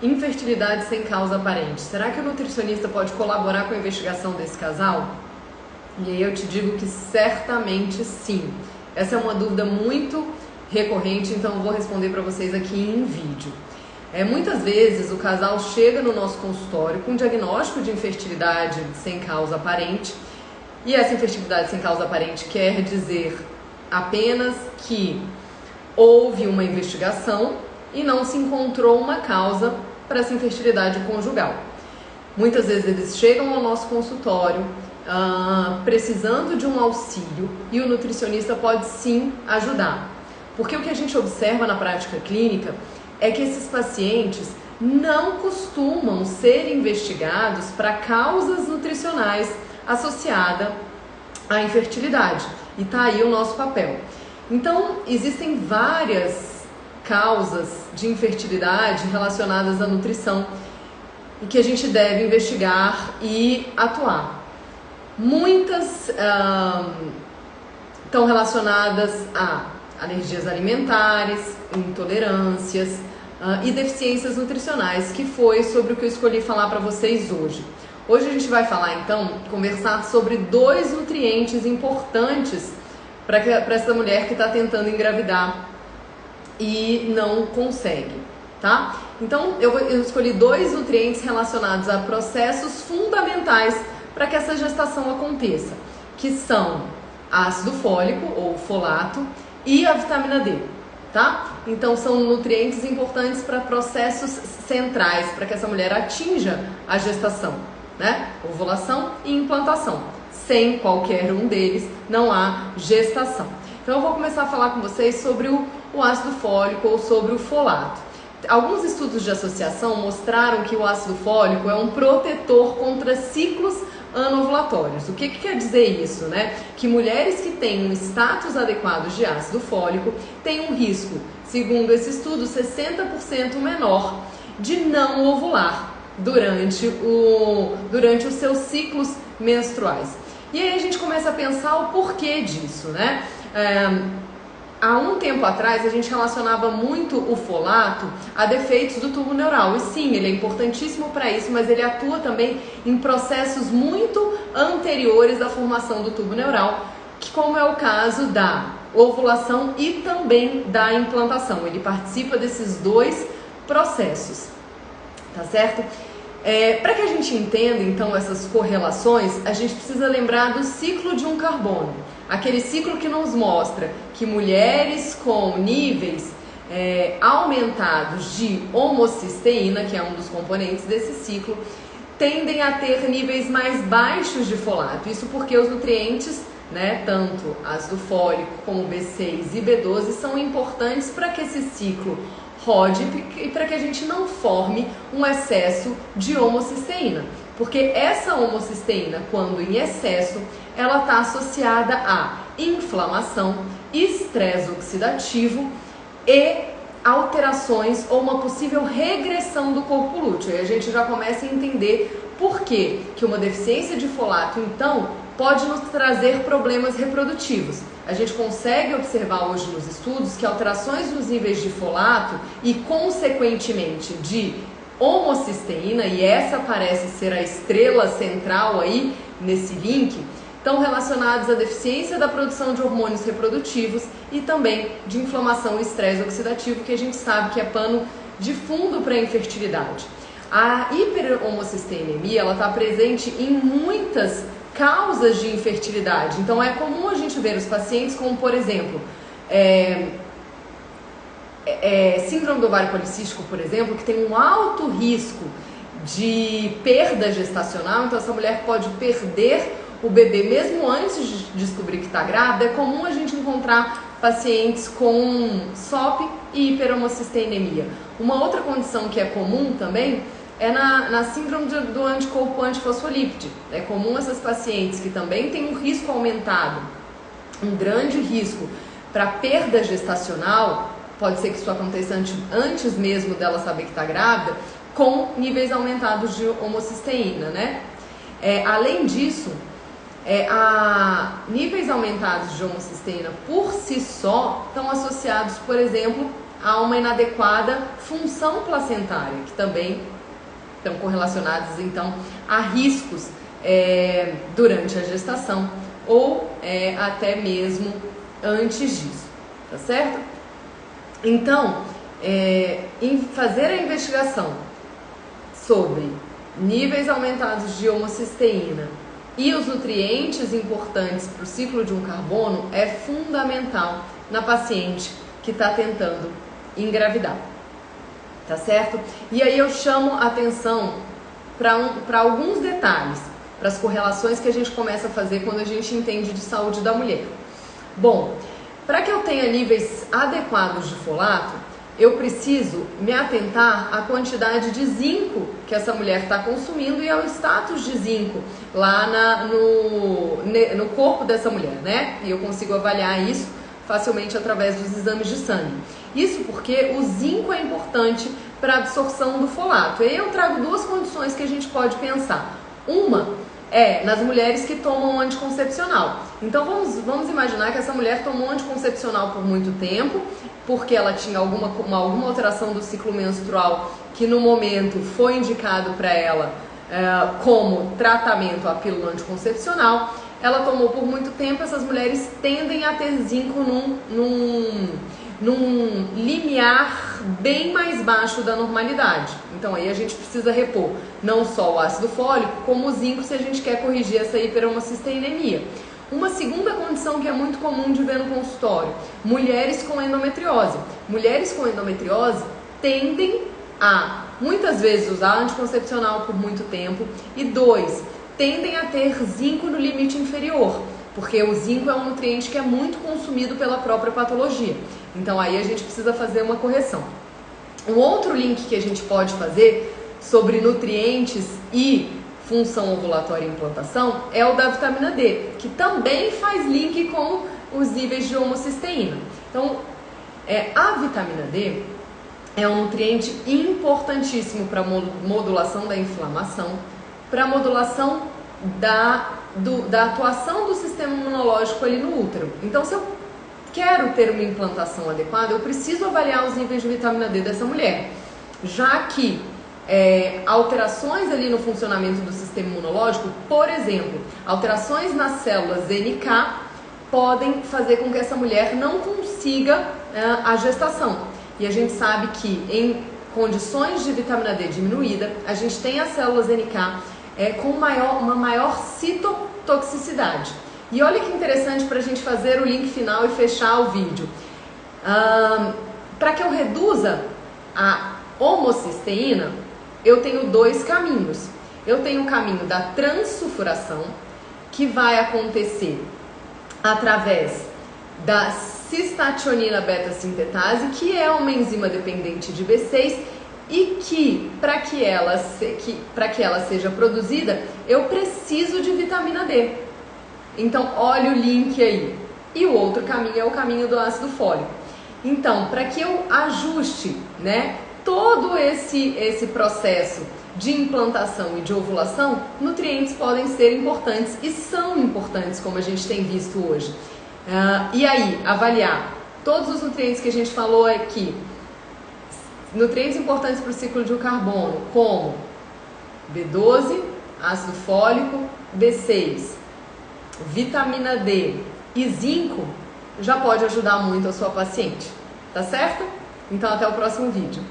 Infertilidade sem causa aparente. Será que o nutricionista pode colaborar com a investigação desse casal? E aí eu te digo que certamente sim. Essa é uma dúvida muito recorrente, então eu vou responder para vocês aqui em vídeo. Muitas vezes o casal chega no nosso consultório com diagnóstico de infertilidade sem causa aparente, e essa infertilidade sem causa aparente quer dizer apenas que houve uma investigação e não se encontrou uma causa para essa infertilidade conjugal. Muitas vezes eles chegam ao nosso consultório precisando de um auxílio e o nutricionista pode sim ajudar. Porque o que a gente observa na prática clínica é que esses pacientes não costumam ser investigados para causas nutricionais associadas à infertilidade. E tá aí o nosso papel. Então, existem várias causas de infertilidade relacionadas à nutrição e que a gente deve investigar e atuar. Muitas estão relacionadas a alergias alimentares, intolerâncias e deficiências nutricionais, que foi sobre o que eu escolhi falar para vocês hoje. Hoje a gente vai falar então, conversar sobre 2 nutrientes importantes para essa mulher que está tentando engravidar e não consegue, tá? Então eu escolhi 2 nutrientes relacionados a processos fundamentais para que essa gestação aconteça, que são ácido fólico ou folato e a vitamina D, tá? Então são nutrientes importantes para processos centrais, para que essa mulher atinja a gestação, né? Ovulação e implantação. Sem qualquer um deles não há gestação. Então eu vou começar a falar com vocês sobre o ácido fólico ou sobre o folato. Alguns estudos de associação mostraram que o ácido fólico é um protetor contra ciclos anovulatórios. O que quer dizer isso, né? Que mulheres que têm um status adequado de ácido fólico têm um risco, segundo esse estudo, 60% menor de não ovular durante os seus ciclos menstruais. E aí a gente começa a pensar o porquê disso, né? Há um tempo atrás a gente relacionava muito o folato a defeitos do tubo neural, e sim, ele é importantíssimo para isso, mas ele atua também em processos muito anteriores à formação do tubo neural, que como é o caso da ovulação e também da implantação. Ele participa desses 2 processos, tá certo? Para que a gente entenda então essas correlações, a gente precisa lembrar do ciclo de um carbono. Aquele ciclo que nos mostra que mulheres com níveis aumentados de homocisteína, que é um dos componentes desse ciclo, tendem a ter níveis mais baixos de folato. Isso porque os nutrientes, né, tanto ácido fólico como B6 e B12, são importantes para que esse ciclo rode e para que a gente não forme um excesso de homocisteína. Porque essa homocisteína, quando em excesso, ela está associada a inflamação, estresse oxidativo e alterações ou uma possível regressão do corpo lúteo. E a gente já começa a entender por que uma deficiência de folato, então, pode nos trazer problemas reprodutivos. A gente consegue observar hoje nos estudos que alterações nos níveis de folato e, consequentemente, de homocisteína, e essa parece ser a estrela central aí nesse link, estão relacionados à deficiência da produção de hormônios reprodutivos e também de inflamação e estresse oxidativo, que a gente sabe que é pano de fundo para a infertilidade. A hiperhomocisteinemia, ela está presente em muitas causas de infertilidade. Então é comum a gente ver os pacientes como, por exemplo, síndrome do ovário policístico, por exemplo, que tem um alto risco de perda gestacional. Então essa mulher pode perder o bebê mesmo antes de descobrir que está grávida. É comum a gente encontrar pacientes com SOP e hiperhomocisteinemia. Uma outra condição que é comum também é na síndrome do anticorpo antifosfolípide. É comum essas pacientes que também têm um risco aumentado, um grande risco para perda gestacional, pode ser que isso aconteça antes mesmo dela saber que está grávida, com níveis aumentados de homocisteína, né? Além disso, níveis aumentados de homocisteína por si só estão associados, por exemplo, a uma inadequada função placentária, que também estão correlacionadas então a riscos durante a gestação ou até mesmo antes disso, tá certo? Então, em fazer a investigação sobre níveis aumentados de homocisteína e os nutrientes importantes para o ciclo de um carbono é fundamental na paciente que está tentando engravidar, tá certo? E aí eu chamo a atenção para alguns detalhes, para as correlações que a gente começa a fazer quando a gente entende de saúde da mulher. Bom, para que eu tenha níveis adequados de folato, eu preciso me atentar à quantidade de zinco que essa mulher está consumindo e ao status de zinco lá no corpo dessa mulher, né? E eu consigo avaliar isso facilmente através dos exames de sangue. Isso porque o zinco é importante para a absorção do folato. E aí eu trago duas condições que a gente pode pensar. Uma é nas mulheres que tomam anticoncepcional. Então vamos imaginar que essa mulher tomou anticoncepcional por muito tempo, porque ela tinha alguma alteração do ciclo menstrual que no momento foi indicado para ela como tratamento à pílula anticoncepcional. Ela tomou por muito tempo, essas mulheres tendem a ter zinco num limiar bem mais baixo da normalidade. Então aí a gente precisa repor não só o ácido fólico, como o zinco se a gente quer corrigir essa hiperhomocisteinemia. Uma segunda condição que é muito comum de ver no consultório, mulheres com endometriose. Mulheres com endometriose tendem a, muitas vezes, usar anticoncepcional por muito tempo e tendem a ter zinco no limite inferior, porque o zinco é um nutriente que é muito consumido pela própria patologia. Então aí a gente precisa fazer uma correção. Um outro link que a gente pode fazer sobre nutrientes e função ovulatória e implantação é o da vitamina D, que também faz link com os níveis de homocisteína. Então, a vitamina D é um nutriente importantíssimo para a modulação da inflamação, para a modulação da atuação do sistema imunológico ali no útero. Então, se eu quero ter uma implantação adequada, eu preciso avaliar os níveis de vitamina D dessa mulher, já que alterações ali no funcionamento do sistema imunológico, por exemplo, alterações nas células NK, podem fazer com que essa mulher não consiga a gestação. E a gente sabe que em condições de vitamina D diminuída, a gente tem as células NK com uma maior citotoxicidade. E olha que interessante para a gente fazer o link final e fechar o vídeo. Para que eu reduza a homocisteína, eu tenho dois caminhos. Eu tenho o caminho da transsulfuração, que vai acontecer através da cistationina beta-sintetase, que é uma enzima dependente de B6 e que, para que ela seja produzida, eu preciso de vitamina D. Então, olha o link aí. E o outro caminho é o caminho do ácido fólico. Então, para que eu ajuste, né, todo esse processo de implantação e de ovulação, nutrientes podem ser importantes e são importantes, como a gente tem visto hoje. E aí, avaliar todos os nutrientes que a gente falou aqui, nutrientes importantes para o ciclo de carbono, como B12, ácido fólico, B6, vitamina D e zinco, já pode ajudar muito a sua paciente, tá certo? Então até o próximo vídeo.